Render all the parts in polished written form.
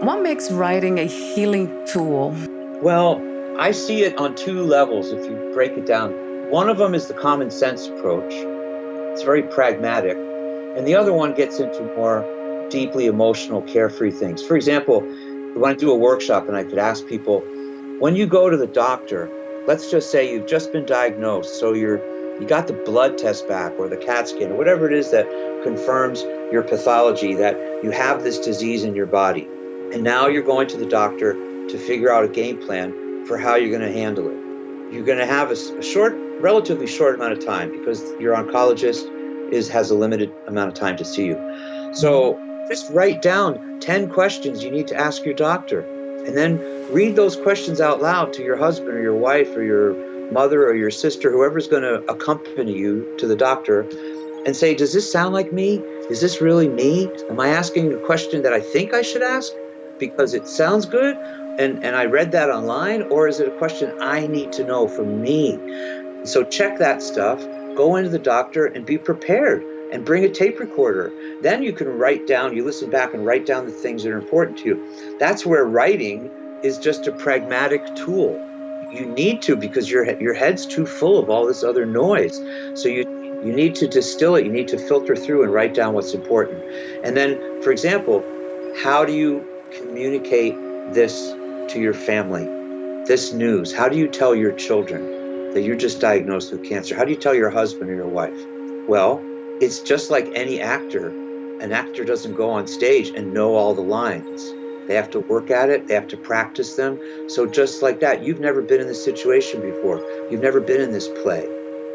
What makes writing a healing tool? Well, I see it on two levels if you break it down. One of them is the common sense approach. It's very pragmatic. And the other one gets into more deeply emotional, carefree things. For example, when I do a workshop and I could ask people, when you go to the doctor, let's just say you've just been diagnosed, so you got the blood test back or the CAT scan or whatever it is that confirms your pathology, that you have this disease in your body. And now you're going to the doctor to figure out a game plan for how you're going to handle it. You're going to have relatively short amount of time because your oncologist has a limited amount of time to see you. So just write down 10 questions you need to ask your doctor, and then read those questions out loud to your husband or your wife or your mother or your sister, whoever's going to accompany you to the doctor, and say, does this sound like me? Is this really me? Am I asking a question that I think I should ask because it sounds good and I read that online? Or is it a question I need to know for me? So check that stuff, go into the doctor and be prepared and bring a tape recorder. Then you can write down, you listen back and write down the things that are important to you. That's where writing is just a pragmatic tool. You need to, because your head's too full of all this other noise. So you need to distill it, you need to filter through and write down what's important. And then, for example, how do you communicate this to your family? This news, how do you tell your children that you're just diagnosed with cancer? How do you tell your husband or your wife? Well, it's just like any actor. An actor doesn't go on stage and know all the lines. They have to work at it, they have to practice them. So just like that, you've never been in this situation before. You've never been in this play.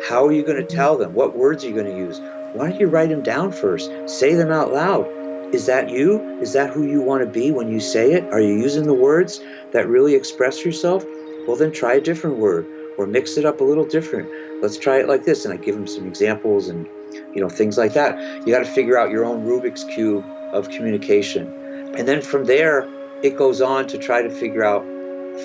How are you going to tell them? What words are you going to use? Why don't you write them down first? Say them out loud. Is that you? Is that who you want to be when you say it? Are you using the words that really express yourself? Well, then try a different word or mix it up a little different. Let's try it like this. And I give them some examples and things like that. You got to figure out your own Rubik's Cube of communication. And then from there, it goes on to try to figure out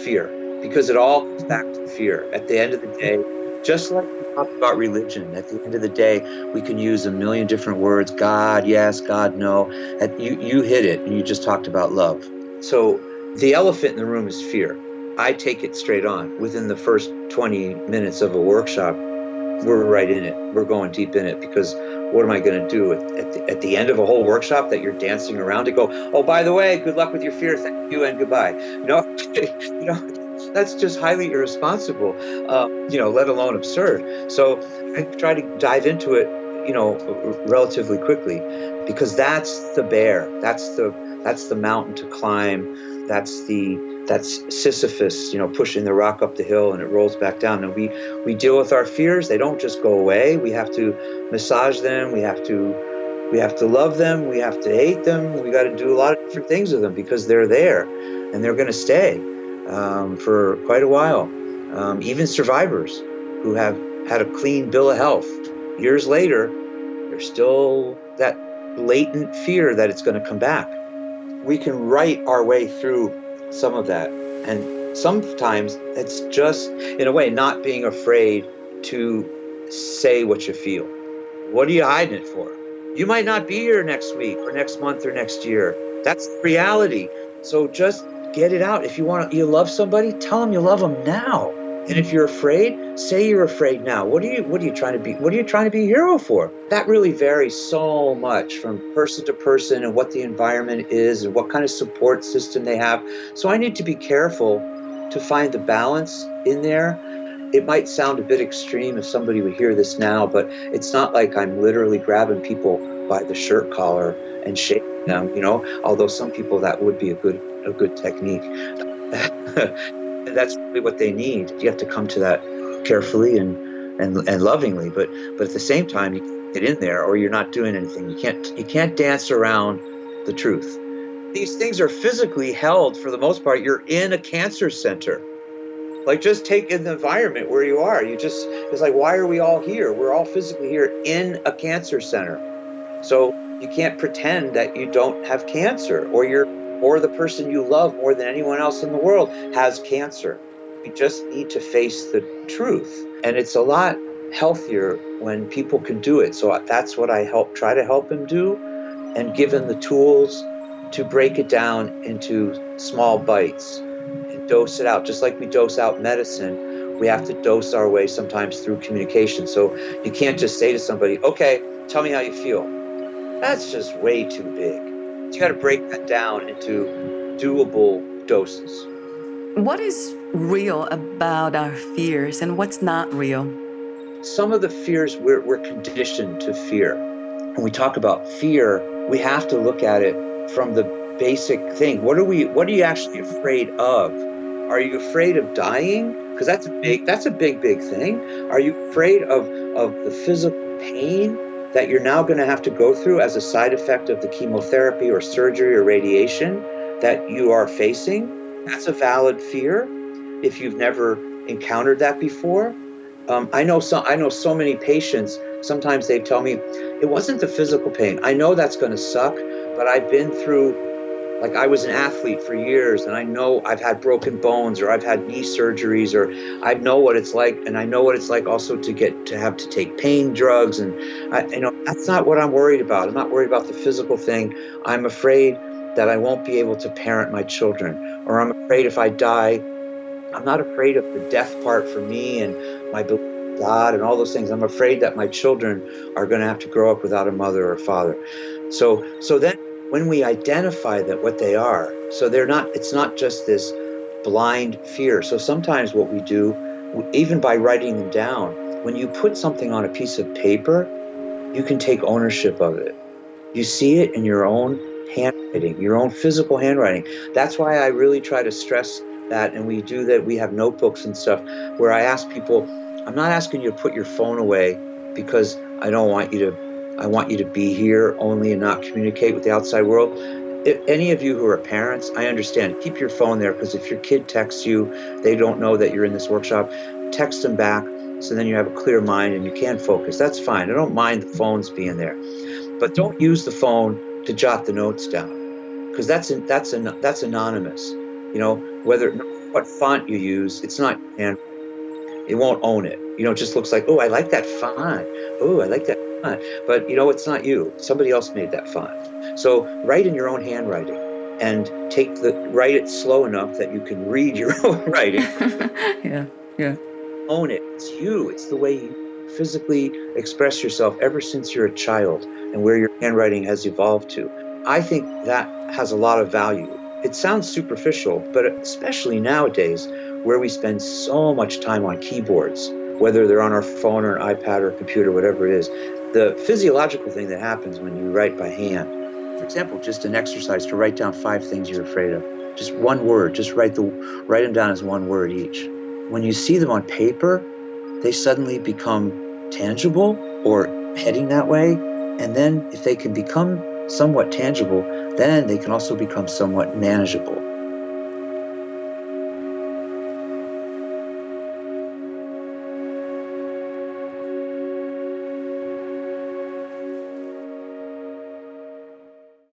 fear, because it all comes back to fear. At the end of the day, just like we talk about religion, at the end of the day, we can use a million different words. God, yes, God, no. You hit it, and you just talked about love. So the elephant in the room is fear. I take it straight on. Within the first 20 minutes of a workshop, we're right in it. We're going deep in it, because what am I going to do at the end of a whole workshop that you're dancing around to go, oh, by the way, good luck with your fear, thank you, and goodbye. That's just highly irresponsible, let alone absurd. So I try to dive into it, relatively quickly, because that's the bear. That's the mountain to climb. That's Sisyphus, pushing the rock up the hill and it rolls back down. And we deal with our fears. They don't just go away. We have to massage them. We have to love them. We have to hate them. We got to do a lot of different things with them, because they're there and they're going to stay for quite a while. Even survivors who have had a clean bill of health, years later, there's still that latent fear that it's going to come back. We can write our way through some of that. And sometimes it's just, in a way, not being afraid to say what you feel. What are you hiding it for? You might not be here next week or next month or next year. That's reality. So just get it out. If you love somebody, tell them you love them now. And if you're afraid, say you're afraid now. What are you trying to be? What are you trying to be a hero for? That really varies so much from person to person, and what the environment is and what kind of support system they have. So I need to be careful to find the balance in there. It might sound a bit extreme if somebody would hear this now, but it's not like I'm literally grabbing people by the shirt collar and shaking them, although some people that would be a good technique. That's really what they need. You have to come to that carefully and lovingly, but at the same time, you get in there or you're not doing anything. You can't dance around the truth. These things are physically held for the most part. You're in a cancer center. Like, just take in the environment where you are. It's like, why are we all here? We're all physically here in a cancer center. So you can't pretend that you don't have cancer, or the person you love more than anyone else in the world has cancer. We just need to face the truth. And it's a lot healthier when people can do it. So that's what I try to help him do, and give him the tools to break it down into small bites and dose it out. Just like we dose out medicine, we have to dose our way sometimes through communication. So you can't just say to somebody, okay, tell me how you feel. That's just way too big. So you got to break that down into doable doses. What is real about our fears and what's not real? Some of the fears we're conditioned to fear. When we talk about fear, we have to look at it from the basic thing. What are you actually afraid of? Are you afraid of dying? Because that's a big thing. Are you afraid of the physical pain that you're now going to have to go through as a side effect of the chemotherapy or surgery or radiation that you are facing? That's a valid fear if you've never encountered that before. I know so many patients. Sometimes they tell me it wasn't the physical pain. I know that's going to suck, but I've been through, like, I was an athlete for years, and I know I've had broken bones, or I've had knee surgeries, or I know what it's like, and I know what it's like also to have to take pain drugs, and that's not what I'm worried about. I'm not worried about the physical thing. I'm afraid that I won't be able to parent my children, or I'm afraid if I die. I'm not afraid of the death part for me and my belief in God and all those things. I'm afraid that my children are going to have to grow up without a mother or father. So then when we identify that what they are, so it's not just this blind fear. So sometimes what we do, even by writing them down, when you put something on a piece of paper, you can take ownership of it. You see it in your own handwriting, your own physical handwriting. That's why I really try to stress that. And we do that. We have notebooks and stuff where I ask people, I'm not asking you to put your phone away because I don't want you to, I want you to be here only and not communicate with the outside world. If any of you who are parents, I understand, keep your phone there, because if your kid texts you, they don't know that you're in this workshop, text them back. So then you have a clear mind and you can focus. That's fine. I don't mind the phones being there. But don't use the phone to jot the notes down, because that's anonymous. Whether what font you use, it's not and it won't own it. It just looks like, oh, I like that font. Oh, I like that font. But it's not you. Somebody else made that font. So write in your own handwriting and write it slow enough that you can read your own writing. Yeah, yeah. Own it. It's you. It's the way you physically express yourself ever since you're a child, and where your handwriting has evolved to. I think that has a lot of value. It sounds superficial, but especially nowadays, where we spend so much time on keyboards, whether they're on our phone or an iPad or a computer, whatever it is, the physiological thing that happens when you write by hand. For example, just an exercise to write down 5 things you're afraid of. Just one word. Just write them down as one word each. When you see them on paper, they suddenly become tangible or heading that way. And then if they can become somewhat tangible, then they can also become somewhat manageable.